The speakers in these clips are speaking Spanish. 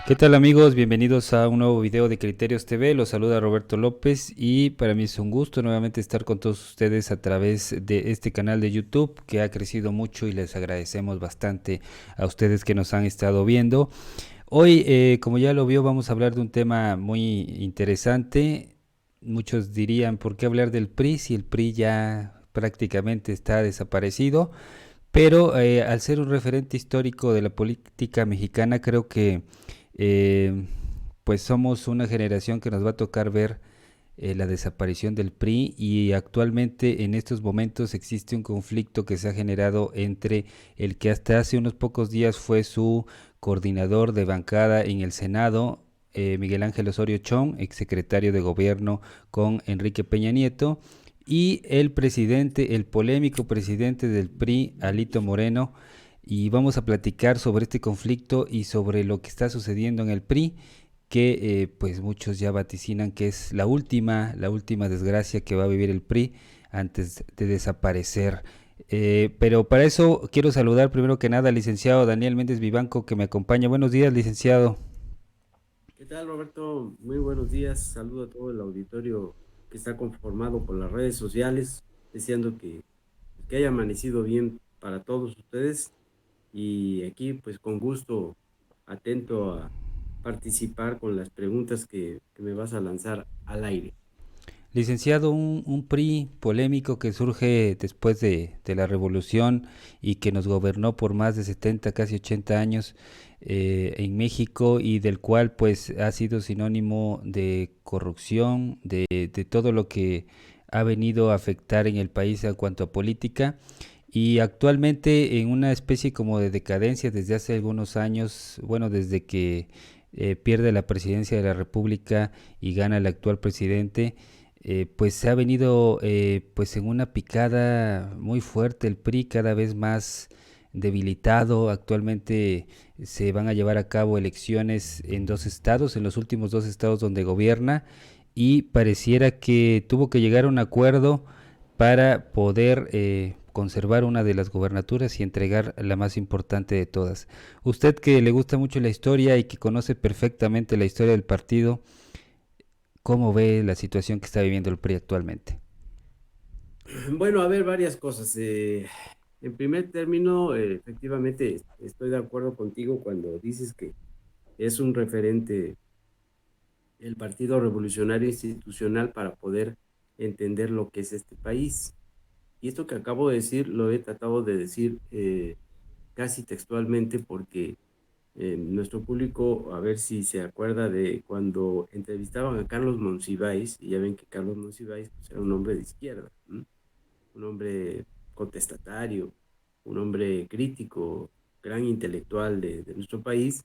¿Qué tal amigos? Bienvenidos a un nuevo video de Criterios TV. Los saluda Roberto López y para mí es un gusto nuevamente estar con todos ustedes a través de este canal de YouTube que ha crecido mucho y les agradecemos bastante a ustedes que nos han estado viendo. Hoy, como ya lo vio, vamos a hablar de un tema muy interesante. Muchos dirían, ¿por qué hablar del PRI si el PRI ya prácticamente está desaparecido? Pero al ser un referente histórico de la política mexicana, creo que eh, pues somos una generación que nos va a tocar ver la desaparición del PRI y actualmente en estos momentos existe un conflicto que se ha generado entre el que hasta hace unos pocos días fue su coordinador de bancada en el Senado, Miguel Ángel Osorio Chong, exsecretario de gobierno con Enrique Peña Nieto, y el presidente, el polémico presidente del PRI, Alito Moreno, y vamos a platicar sobre este conflicto y sobre lo que está sucediendo en el PRI, que pues muchos ya vaticinan que es la última desgracia que va a vivir el PRI antes de desaparecer. Pero para eso quiero saludar primero que nada al licenciado Daniel Méndez Vivanco que me acompaña. Buenos días, licenciado. ¿Qué tal, Roberto? Muy buenos días. Saludo a todo el auditorio que está conformado por las redes sociales, deseando que haya amanecido bien para todos ustedes. Y aquí, pues con gusto, atento a participar con las preguntas que me vas a lanzar al aire. Licenciado, un PRI polémico que surge después de la revolución y que nos gobernó por más de 70, casi 80 años en México y del cual pues ha sido sinónimo de corrupción, de todo lo que ha venido a afectar en el país en cuanto a política y actualmente en una especie como de decadencia desde hace algunos años, bueno, desde que pierde la presidencia de la República y gana el actual presidente, pues se ha venido pues en una picada muy fuerte el PRI, cada vez más debilitado. Actualmente se van a llevar a cabo elecciones en dos estados, en los últimos dos estados donde gobierna, y pareciera que tuvo que llegar a un acuerdo para poder conservar una de las gobernaturas y entregar la más importante de todas. Usted que le gusta mucho la historia y que conoce perfectamente la historia del partido, ¿cómo ve la situación que está viviendo el PRI actualmente? Bueno, a ver, varias cosas. En primer término, efectivamente, estoy de acuerdo contigo cuando dices que es un referente el Partido Revolucionario Institucional para poder entender lo que es este país. Y esto que acabo de decir lo he tratado de decir casi textualmente porque nuestro público, a ver si se acuerda de cuando entrevistaban a Carlos Monsiváis, y ya ven que Carlos Monsiváis pues, era un hombre de izquierda, ¿no? Un hombre contestatario, un hombre crítico, gran intelectual de nuestro país,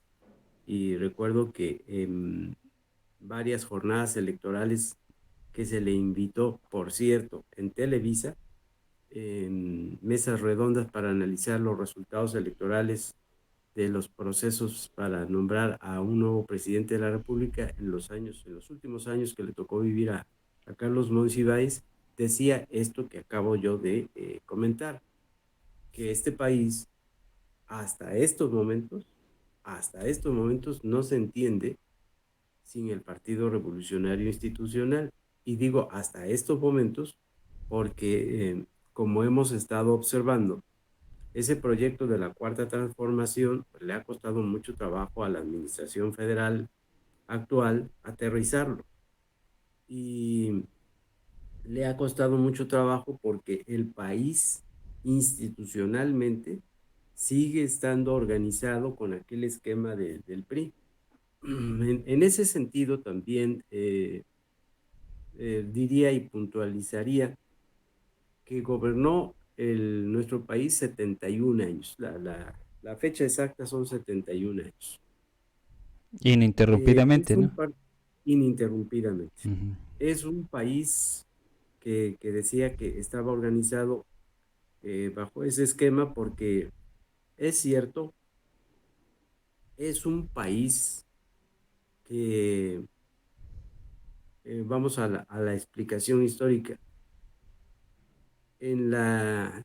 y recuerdo que varias jornadas electorales que se le invitó, por cierto, en Televisa, en mesas redondas para analizar los resultados electorales de los procesos para nombrar a un nuevo presidente de la República en los últimos años que le tocó vivir a Carlos Monsiváis, decía esto que acabo yo de comentar, que este país hasta estos momentos, hasta estos momentos no se entiende sin el Partido Revolucionario Institucional. Y digo hasta estos momentos porque, como hemos estado observando, ese proyecto de la Cuarta Transformación pues, le ha costado mucho trabajo a la administración federal actual aterrizarlo. Y le ha costado mucho trabajo porque el país institucionalmente sigue estando organizado con aquel esquema del PRI. En ese sentido, también diría y puntualizaría que gobernó nuestro país 71 años. La fecha exacta son 71 años. Es Ininterrumpidamente, ¿no? ininterrumpidamente. Ujú. Es un país que decía que estaba organizado bajo ese esquema porque es cierto, es un país que, vamos a la explicación histórica,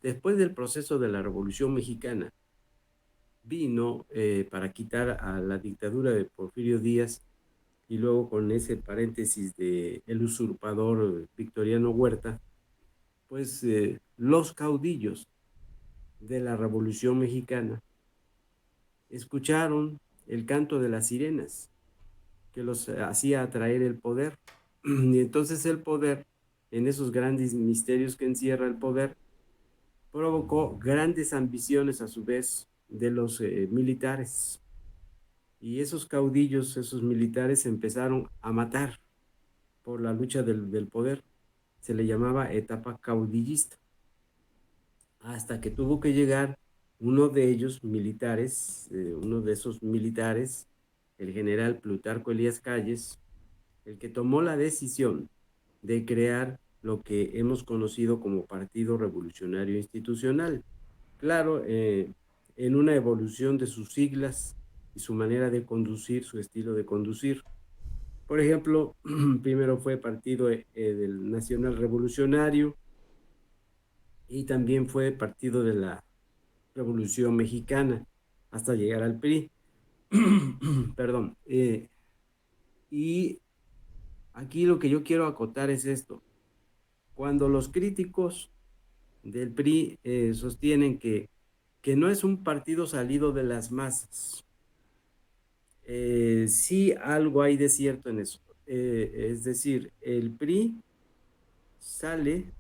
después del proceso de la Revolución Mexicana, vino para quitar a la dictadura de Porfirio Díaz y luego con ese paréntesis de el usurpador Victoriano Huerta, pues los caudillos de la Revolución Mexicana escucharon el canto de las sirenas que los hacía atraer el poder. Y entonces el poder, en esos grandes misterios que encierra el poder, provocó grandes ambiciones a su vez de los militares. Y esos caudillos, esos militares empezaron a matar por la lucha del poder. Se le llamaba etapa caudillista, hasta que tuvo que llegar uno de ellos, militares, uno de esos militares, el general Plutarco Elías Calles, el que tomó la decisión de crear lo que hemos conocido como Partido Revolucionario Institucional. Claro, en una evolución de sus siglas y su manera de conducir, su estilo de conducir. Por ejemplo, primero fue Partido del Nacional Revolucionario y también fue Partido de la Revolución Mexicana hasta llegar al PRI. Perdón. Y aquí lo que yo quiero acotar es esto. Cuando los críticos del PRI sostienen que no es un partido salido de las masas, sí algo hay de cierto en eso. Es decir, el PRI sale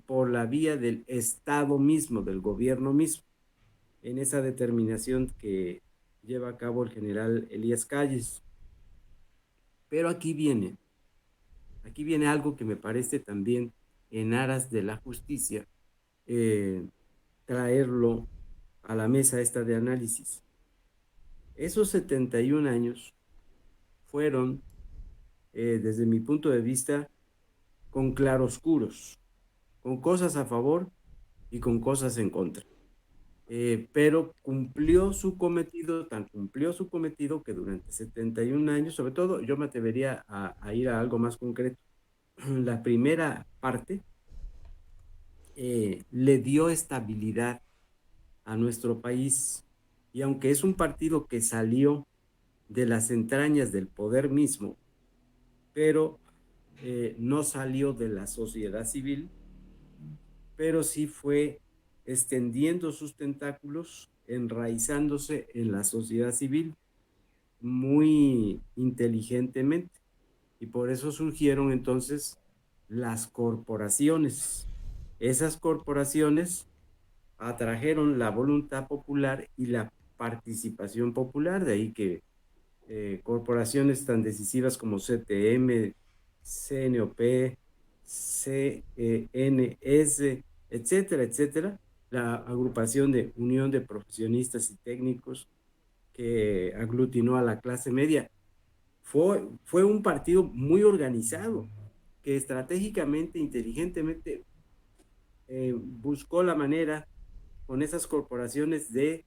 por la vía del Estado mismo, del gobierno mismo, en esa determinación que lleva a cabo el general Elías Calles. Pero aquí viene algo que me parece también en aras de la justicia, eh, traerlo a la mesa esta de análisis. Esos 71 años fueron, desde mi punto de vista, con claroscuros, con cosas a favor y con cosas en contra. Pero cumplió su cometido, tan cumplió su cometido que durante 71 años, sobre todo yo me atrevería a ir a algo más concreto. La primera parte le dio estabilidad a nuestro país y aunque es un partido que salió de las entrañas del poder mismo, pero no salió de la sociedad civil, pero sí fue extendiendo sus tentáculos, enraizándose en la sociedad civil muy inteligentemente. Y por eso surgieron entonces las corporaciones. Esas corporaciones atrajeron la voluntad popular y la participación popular, de ahí que corporaciones tan decisivas como CTM, CNOP, CNS, etcétera, etcétera, la agrupación de Unión de Profesionistas y Técnicos que aglutinó a la clase media. Fue un partido muy organizado, que estratégicamente, inteligentemente, buscó la manera con esas corporaciones de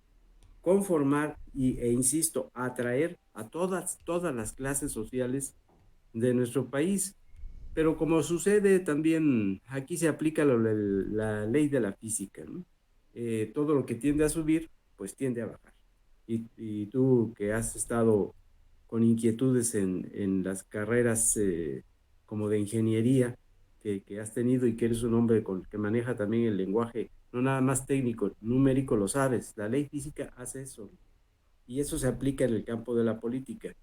conformar e insisto, atraer a todas las clases sociales de nuestro país. Pero como sucede también, aquí se aplica la ley de la física, ¿no? Todo lo que tiende a subir, pues tiende a bajar. Y tú que has estado con inquietudes en las carreras como de ingeniería que has tenido y que eres un hombre que maneja también el lenguaje, no nada más técnico, numérico, lo sabes. La ley física hace eso y eso se aplica en el campo de la política.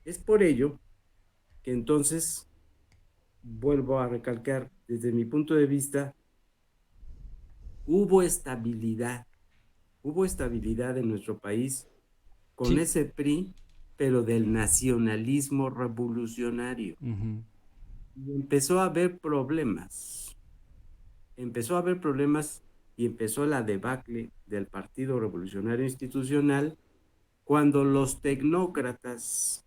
Es por ello que entonces, vuelvo a recalcar, desde mi punto de vista, hubo estabilidad, hubo estabilidad en nuestro país con Sí. ese PRI, pero del nacionalismo revolucionario. Ujú. Y empezó a haber problemas y empezó la debacle del Partido Revolucionario Institucional cuando los tecnócratas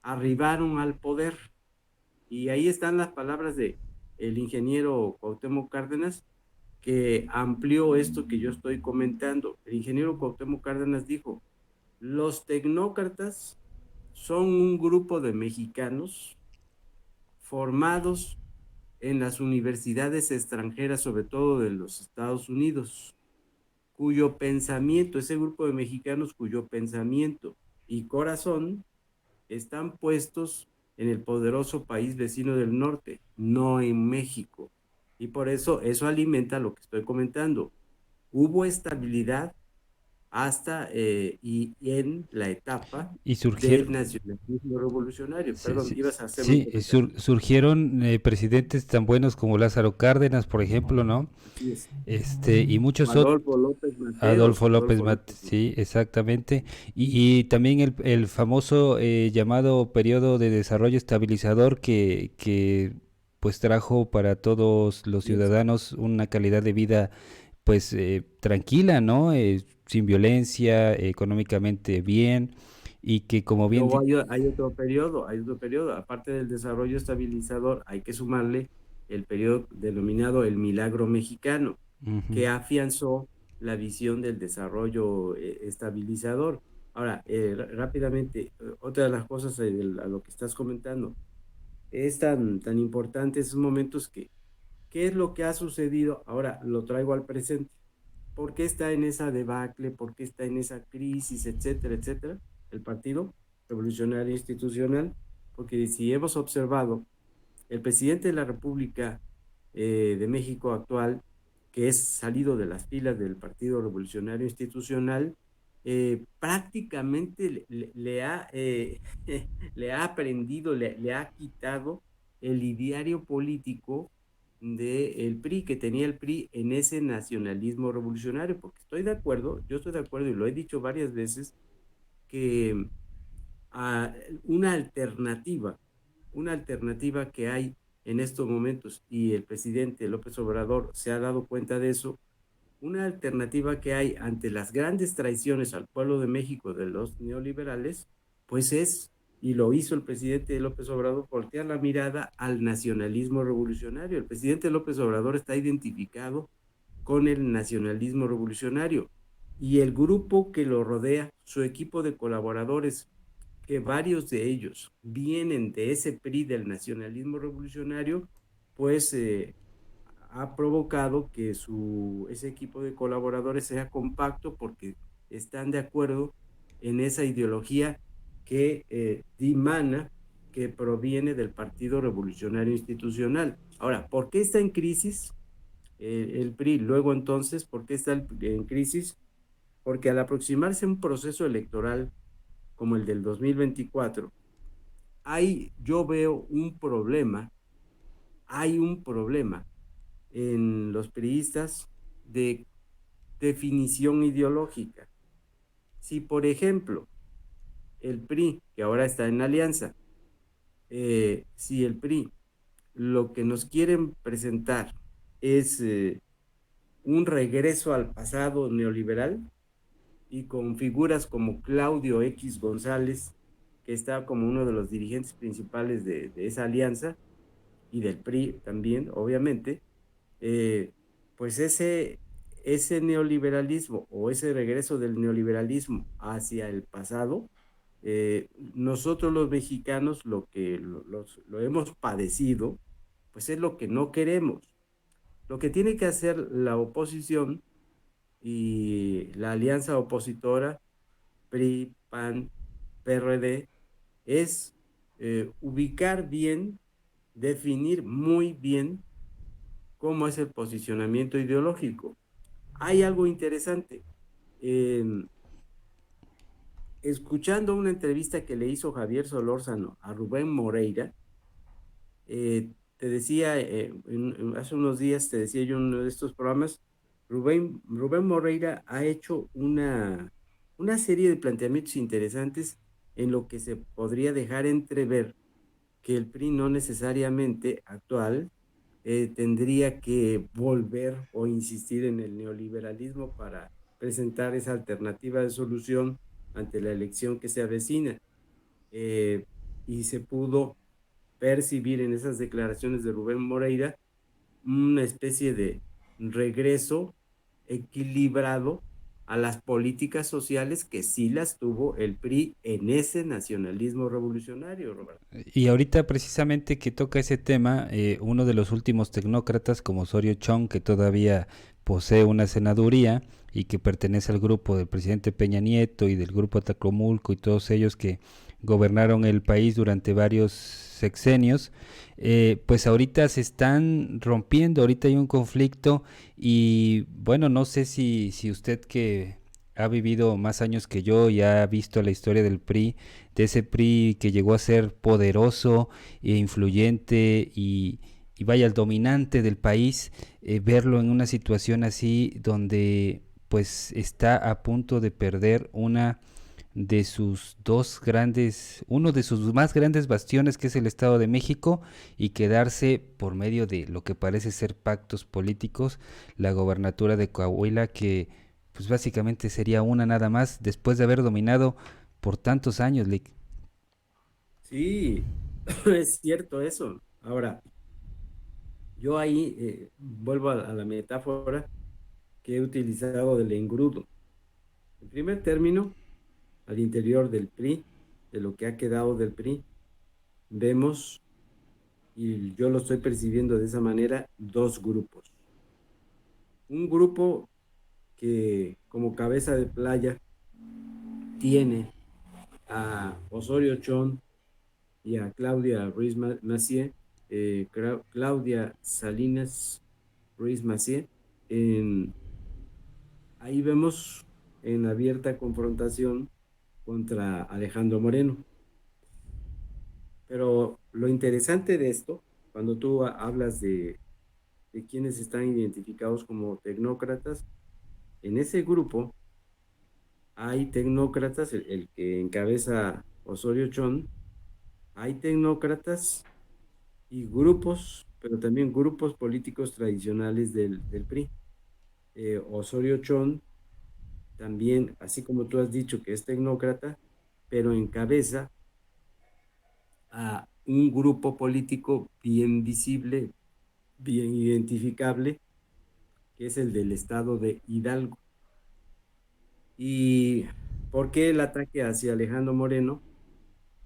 arribaron al poder. Y ahí están las palabras de el ingeniero Cuauhtémoc Cárdenas, que amplió esto que yo estoy comentando. El ingeniero Cuauhtémoc Cárdenas dijo, los tecnócratas son un grupo de mexicanos formados en las universidades extranjeras, sobre todo de los Estados Unidos, cuyo pensamiento, ese grupo de mexicanos cuyo pensamiento y corazón están puestos en el poderoso país vecino del norte, no en México. Y por eso alimenta lo que estoy comentando. Hubo estabilidad hasta y en la etapa Y del surgieron, nacionalismo revolucionario. sí, Perdón, sí, ibas a hacerme un sí, comentario. surgieron presidentes tan buenos como Lázaro Cárdenas, por ejemplo, ¿no? Así es. Y muchos otros. Adolfo López Mateos, Adolfo López Adolfo Mat, López sí, Mateos. exactamente. Y también el famoso llamado periodo de desarrollo estabilizador que pues trajo para todos los Así es. ciudadanos una calidad de vida pues tranquila, ¿no? Sin violencia, económicamente bien y que como bien... Luego hay otro periodo, aparte del desarrollo estabilizador, hay que sumarle el periodo denominado el milagro mexicano, Ujú. que afianzó la visión del desarrollo estabilizador. Ahora, rápidamente, otra de las cosas a lo que estás comentando, es tan importante esos momentos que, ¿qué es lo que ha sucedido? Ahora lo traigo al presente. ¿Por qué está en esa debacle? ¿Por qué está en esa crisis, etcétera, etcétera? El Partido Revolucionario Institucional, porque si hemos observado, el presidente de la República de México actual, que es salido de las filas del Partido Revolucionario Institucional, prácticamente le ha aprendido, le ha quitado el ideario político del PRI, que tenía el PRI en ese nacionalismo revolucionario, porque estoy de acuerdo, yo estoy de acuerdo y lo he dicho varias veces, que a una alternativa que hay en estos momentos, y el presidente López Obrador se ha dado cuenta de eso, una alternativa que hay ante las grandes traiciones al pueblo de México de los neoliberales, pues es, y lo hizo el presidente López Obrador, voltear la mirada al nacionalismo revolucionario. El presidente López Obrador está identificado con el nacionalismo revolucionario y el grupo que lo rodea, su equipo de colaboradores, que varios de ellos vienen de ese PRI del nacionalismo revolucionario, pues ha provocado que ese equipo de colaboradores sea compacto porque están de acuerdo en esa ideología que dimana, que proviene del Partido Revolucionario Institucional. Ahora, ¿por qué está en crisis el PRI? Luego entonces, ¿por qué está en crisis? Porque al aproximarse un proceso electoral como el del 2024, yo veo un problema, hay un problema en los priistas de definición ideológica. Si, por ejemplo, el PRI, que ahora está en alianza, si el PRI lo que nos quieren presentar es un regreso al pasado neoliberal y con figuras como Claudio X González, que está como uno de los dirigentes principales de esa alianza, y del PRI también, obviamente, eh, pues ese neoliberalismo o ese regreso del neoliberalismo hacia el pasado, nosotros los mexicanos lo hemos padecido, pues es lo que no queremos. Lo que tiene que hacer la oposición y la alianza opositora, PRI, PAN, PRD, es ubicar bien, definir muy bien cómo es el posicionamiento ideológico. Hay algo interesante. Eh, Escuchando una entrevista que le hizo Javier Solórzano a Rubén Moreira, te decía, hace unos días te decía yo en uno de estos programas, Rubén Moreira ha hecho una serie de planteamientos interesantes en lo que se podría dejar entrever que el PRI no necesariamente actual tendría que volver o insistir en el neoliberalismo para presentar esa alternativa de solución ante la elección que se avecina. Eh, y se pudo percibir en esas declaraciones de Rubén Moreira una especie de regreso equilibrado a las políticas sociales que sí las tuvo el PRI en ese nacionalismo revolucionario, Roberto. Y ahorita precisamente que toca ese tema, uno de los últimos tecnócratas como Osorio Chong, que todavía posee una senaduría y que pertenece al grupo del presidente Peña Nieto y del grupo Atlacomulco y todos ellos que gobernaron el país durante varios sexenios, pues ahorita se están rompiendo, ahorita hay un conflicto y bueno, no sé si usted que ha vivido más años que yo y ha visto la historia del PRI, de ese PRI que llegó a ser poderoso e influyente y vaya el dominante del país, verlo en una situación así donde pues está a punto de perder una de sus dos grandes, uno de sus más grandes bastiones que es el Estado de México y quedarse por medio de lo que parece ser pactos políticos la gobernatura de Coahuila que pues básicamente sería una nada más después de haber dominado por tantos años, Lick. Sí, es cierto eso. Ahora, yo ahí vuelvo a la metáfora que he utilizado del engrudo. En primer término, al interior del PRI, de lo que ha quedado del PRI, vemos, y yo lo estoy percibiendo de esa manera, dos grupos. Un grupo que como cabeza de playa tiene a Osorio Chong y a Claudia Ruiz Massieu, Claudia Salinas Ruiz Massieu. Ahí vemos en abierta confrontación contra Alejandro Moreno. Pero lo interesante de esto, cuando tú hablas de quienes están identificados como tecnócratas, en ese grupo hay tecnócratas, el que encabeza Osorio Chong, hay tecnócratas y grupos, pero también grupos políticos tradicionales del PRI. Osorio Chong también, así como tú has dicho que es tecnócrata, pero encabeza a un grupo político bien visible, bien identificable, que es el del estado de Hidalgo. ¿Y por qué el ataque hacia Alejandro Moreno?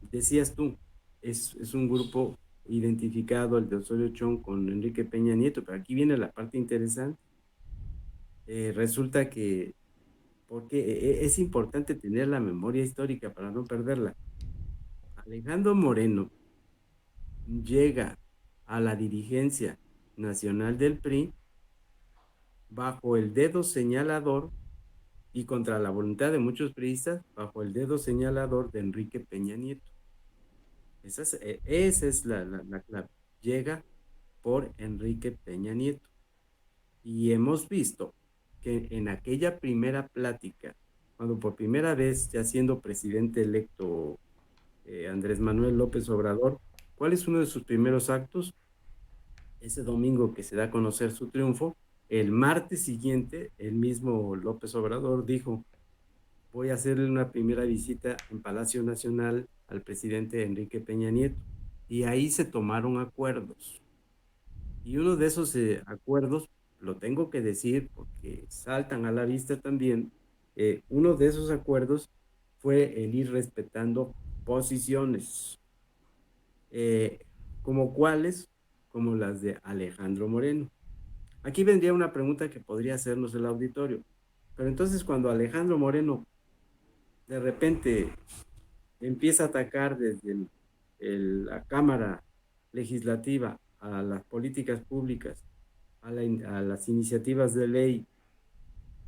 Decías tú, es un grupo identificado, el de Osorio Chong, con Enrique Peña Nieto, pero aquí viene la parte interesante. Resulta que, porque es importante tener la memoria histórica para no perderla. Alejandro Moreno llega a la dirigencia nacional del PRI bajo el dedo señalador y contra la voluntad de muchos priistas, bajo el dedo señalador de Enrique Peña Nieto. Esa es la clave. Llega por Enrique Peña Nieto. Y hemos visto que en aquella primera plática, cuando por primera vez, ya siendo presidente electo Andrés Manuel López Obrador, ¿cuál es uno de sus primeros actos? Ese domingo que se da a conocer su triunfo, el martes siguiente, el mismo López Obrador dijo, voy a hacerle una primera visita en Palacio Nacional al presidente Enrique Peña Nieto. Y ahí se tomaron acuerdos. Y uno de esos acuerdos, lo tengo que decir porque saltan a la vista también, uno de esos acuerdos fue el ir respetando posiciones, eh, como cuáles, como las de Alejandro Moreno. Aquí vendría una pregunta que podría hacernos el auditorio. Pero entonces cuando Alejandro Moreno de repente empieza a atacar desde la Cámara Legislativa a las políticas públicas, a las iniciativas de ley,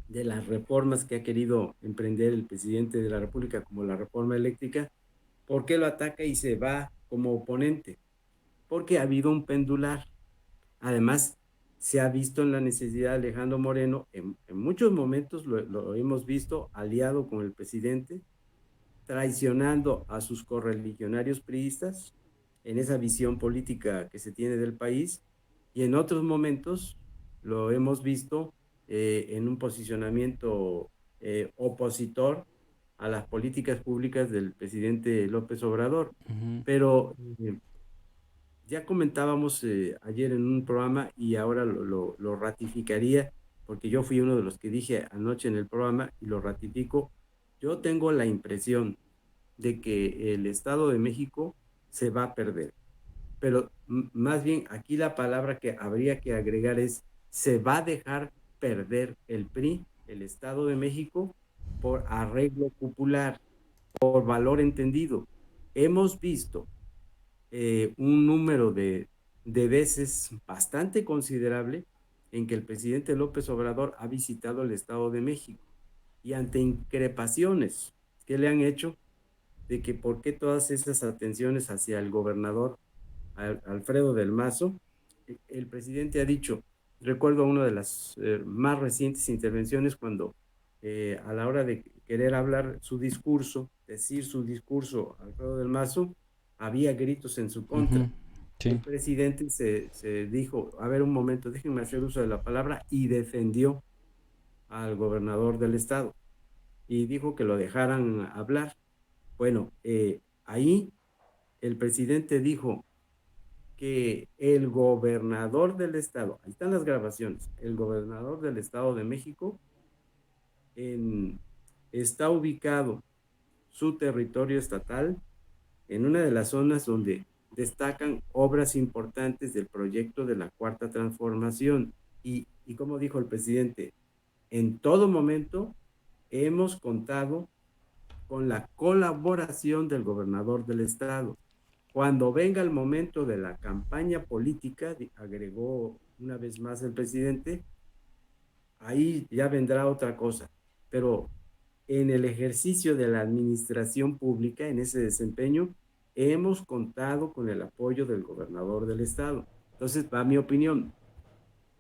de las reformas que ha querido emprender el presidente de la República, como la reforma eléctrica, ¿por qué lo ataca y se va como oponente? Porque ha habido un pendular. Además, se ha visto en la necesidad de Alejandro Moreno, en muchos momentos lo hemos visto aliado con el presidente, traicionando a sus correligionarios priistas en esa visión política que se tiene del país, y en otros momentos lo hemos visto en un posicionamiento opositor a las políticas públicas del presidente López Obrador. Ujú. Pero ya comentábamos ayer en un programa y ahora lo ratificaría, porque yo fui uno de los que dije anoche en el programa y lo ratifico. Yo tengo la impresión de que el Estado de México se va a perder. Pero más bien aquí la palabra que habría que agregar es se va a dejar perder el PRI, el Estado de México, por arreglo popular, por valor entendido. Hemos visto un número de veces bastante considerable en que el presidente López Obrador ha visitado el Estado de México y ante increpaciones que le han hecho de que por qué todas esas atenciones hacia el gobernador Alfredo del Mazo, el presidente ha dicho, recuerdo una de las más recientes intervenciones cuando a la hora de querer hablar su discurso, decir su discurso Alfredo del Mazo, había gritos en su Ujú, contra. sí. El presidente se dijo, a ver un momento, déjenme hacer uso de la palabra, y defendió al gobernador del estado y dijo que lo dejaran hablar. Bueno, ahí el presidente dijo que el gobernador del estado, ahí están las grabaciones, el gobernador del Estado de México en, está ubicado su territorio estatal en una de las zonas donde destacan obras importantes del proyecto de la Cuarta Transformación. Y como dijo el presidente, en todo momento hemos contado con la colaboración del gobernador del estado. Cuando venga el momento de la campaña política, agregó una vez más el presidente, ahí ya vendrá otra cosa. Pero en el ejercicio de la administración pública, en ese desempeño, hemos contado con el apoyo del gobernador del estado. Entonces, va mi opinión.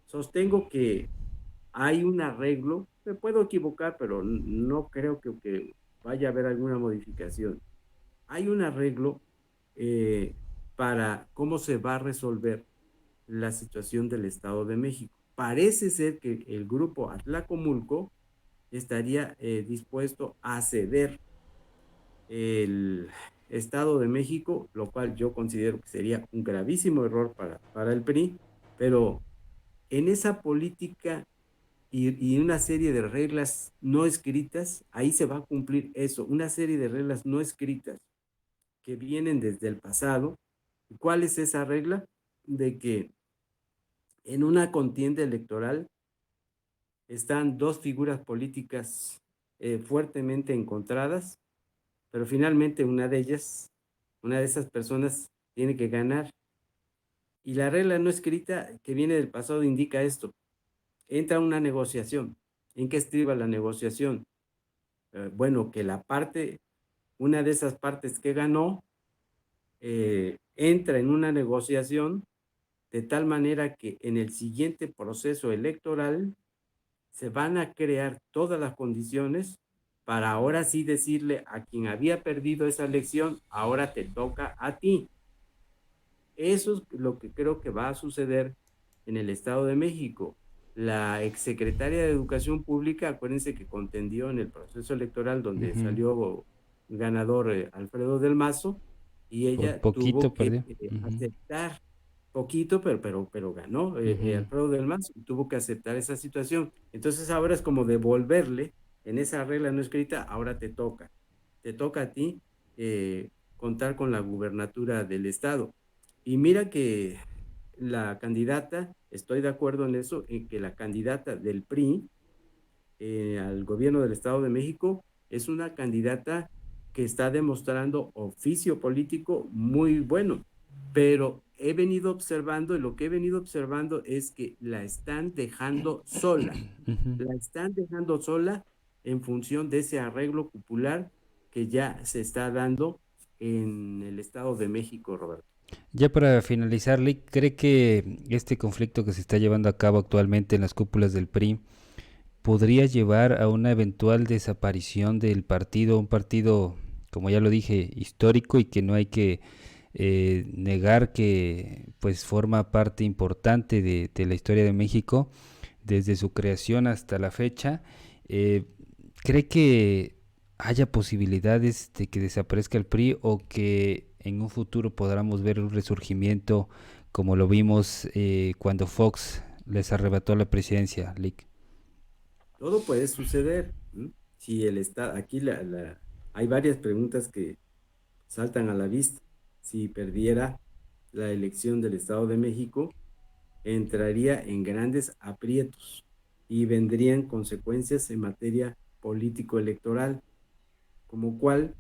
Sostengo que hay un arreglo, me puedo equivocar, pero no creo que vaya a haber alguna modificación. Hay un arreglo eh, para cómo se va a resolver la situación del Estado de México. Parece ser que el grupo Atlacomulco estaría dispuesto a ceder el Estado de México, lo cual yo considero que sería un gravísimo error para el PRI, pero en esa política y una serie de reglas no escritas, ahí se va a cumplir eso, una serie de reglas no escritas que vienen desde el pasado. ¿Cuál es esa regla? De que en una contienda electoral están dos figuras políticas fuertemente encontradas, pero finalmente una de ellas, una de esas personas tiene que ganar. Y la regla no escrita que viene del pasado indica esto. Entra una negociación. ¿En qué estriba la negociación? Bueno, que la parte, una de esas partes que ganó, entra en una negociación de tal manera que en el siguiente proceso electoral se van a crear todas las condiciones para ahora sí decirle a quien había perdido esa elección, ahora te toca a ti. Eso es lo que creo que va a suceder en el Estado de México. La exsecretaria de Educación Pública, acuérdense que contendió en el proceso electoral donde Ujú. salió ganador Alfredo del Mazo, y Por ella tuvo poquito que perdió. Ujú, aceptar poquito, pero ganó ujú, Alfredo del Mazo y tuvo que aceptar esa situación. Entonces ahora es como devolverle en esa regla no escrita, ahora te toca a ti contar con la gubernatura del Estado. Y mira que la candidata, estoy de acuerdo en eso, en que la candidata del PRI al gobierno del Estado de México es una candidata que está demostrando oficio político muy bueno, pero he venido observando y lo que he venido observando es que ujú. la están dejando sola en función de ese arreglo popular que ya se está dando en el Estado de México, Roberto. Ya para finalizar, Lick, ¿cree que este conflicto que se está llevando a cabo actualmente en las cúpulas del PRI podría llevar a una eventual desaparición del partido, un partido, como ya lo dije, histórico y que no hay que negar que pues forma parte importante de la historia de México desde su creación hasta la fecha? Eh, ¿Cree que haya posibilidades de que desaparezca el PRI o que en un futuro podamos ver un resurgimiento como lo vimos cuando Fox les arrebató la presidencia, Lick? Todo puede suceder. ¿M? Si el Estado, aquí hay varias preguntas que saltan a la vista. Si perdiera la elección del Estado de México, entraría en grandes aprietos. y vendrían consecuencias en materia político-electoral, como cual,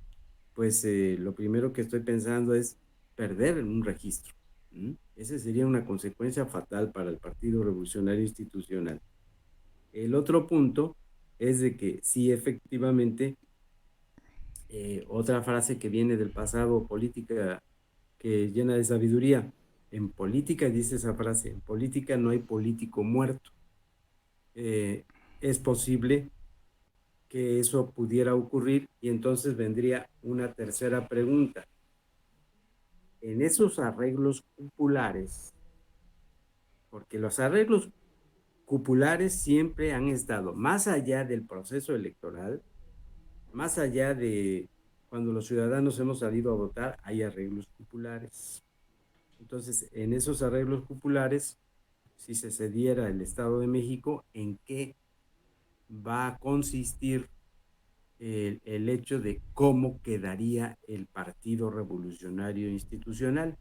pues lo primero que estoy pensando es perder un registro. Esa sería una consecuencia fatal para el Partido Revolucionario Institucional. El otro punto es de que sí, efectivamente, otra frase que viene del pasado, política que llena de sabiduría, en política dice esa frase, en política no hay político muerto. Es posible que eso pudiera ocurrir y entonces vendría una tercera pregunta. En esos arreglos cupulares, porque los arreglos cupulares siempre han estado más allá del proceso electoral, más allá de cuando los ciudadanos hemos salido a votar, hay arreglos cupulares. Entonces, en esos arreglos cupulares, si se cediera el Estado de México, ¿en qué va a consistir el hecho de cómo quedaría el Partido Revolucionario Institucional?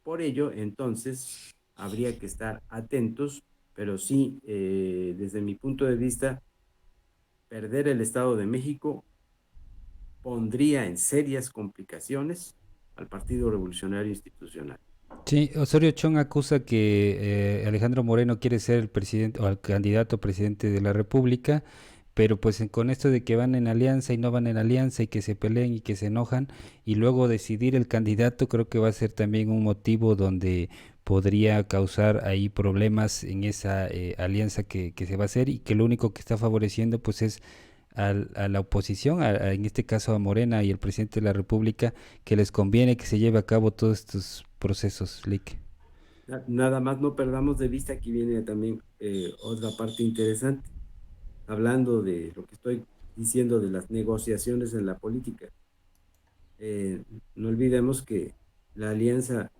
Por ello, entonces, habría que estar atentos, pero sí, desde mi punto de vista, perder el Estado de México pondría en serias complicaciones al Partido Revolucionario Institucional. Sí, Osorio Chong acusa que Alejandro Moreno quiere ser el presidente o el candidato a presidente de la República, pero pues con esto de que van en alianza y no van en alianza y que se peleen y que se enojan y luego decidir el candidato, creo que va a ser también un motivo donde podría causar ahí problemas en esa alianza que se va a hacer y que lo único que está favoreciendo pues es a la oposición, en este caso a Morena y el presidente de la República, que les conviene que se lleve a cabo todos estos procesos, Lick. Nada más no perdamos de vista, aquí viene también otra parte interesante, hablando de lo que estoy diciendo de las negociaciones en la política. No olvidemos que la alianza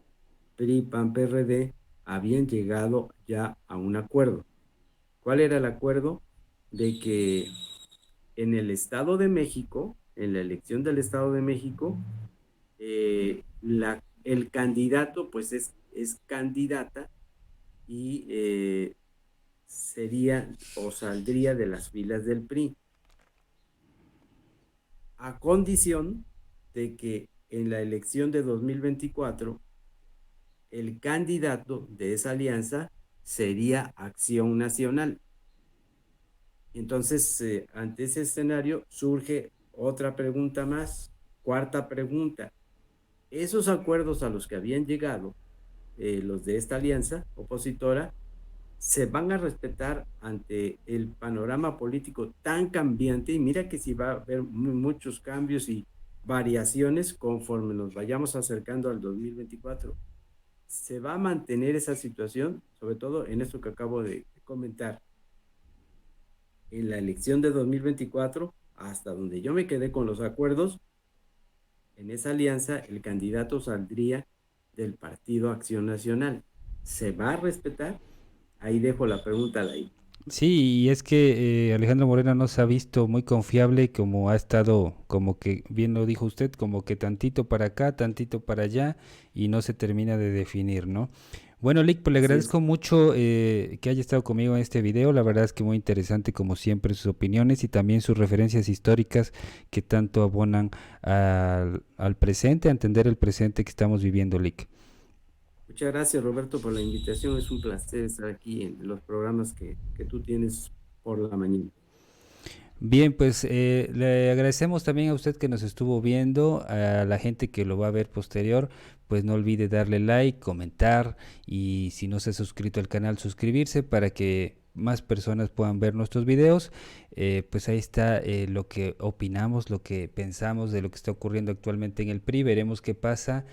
PRI-PAN-PRD habían llegado ya a un acuerdo. ¿Cuál era el acuerdo? De que en el Estado de México, en la elección del Estado de México, el candidato pues es candidata y sería o saldría de las filas del PRI, a condición de que en la elección de 2024 el candidato de esa alianza sería Acción Nacional. Entonces, ante ese escenario surge otra pregunta más, cuarta pregunta. Esos acuerdos a los que habían llegado los de esta alianza opositora, se van a respetar ante el panorama político tan cambiante, y mira que si va a haber muchos cambios y variaciones conforme nos vayamos acercando al 2024. Se va a mantener esa situación, sobre todo en esto que acabo de comentar. En la elección de 2024, hasta donde yo me quedé con los acuerdos, en esa alianza el candidato saldría del Partido Acción Nacional. ¿Se va a respetar? Ahí dejo la pregunta al aire. Sí, y es que Alejandro Moreno no se ha visto muy confiable, como ha estado, como que bien lo dijo usted, como que tantito para acá, tantito para allá, y no se termina de definir, ¿no? Bueno, Lick, pues le Así es. agradezco mucho que haya estado conmigo en este video. La verdad es que muy interesante, como siempre, sus opiniones y también sus referencias históricas que tanto abonan al presente, a entender el presente que estamos viviendo, Lick. Muchas gracias, Roberto, por la invitación. Es un placer estar aquí en los programas que tú tienes por la mañana. Bien, pues le agradecemos también a usted que nos estuvo viendo, a la gente que lo va a ver posterior, pues no olvide darle like, comentar y si no se ha suscrito al canal, suscribirse para que más personas puedan ver nuestros videos. Pues ahí está lo que opinamos, lo que pensamos de lo que está ocurriendo actualmente en el PRI. Veremos qué pasa,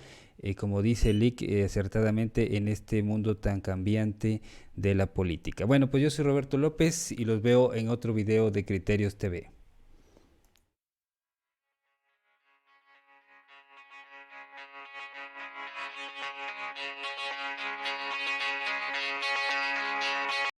como dice Lick acertadamente, en este mundo tan cambiante de la política. Bueno, pues yo soy Roberto López y los veo en otro video de Criterios TV.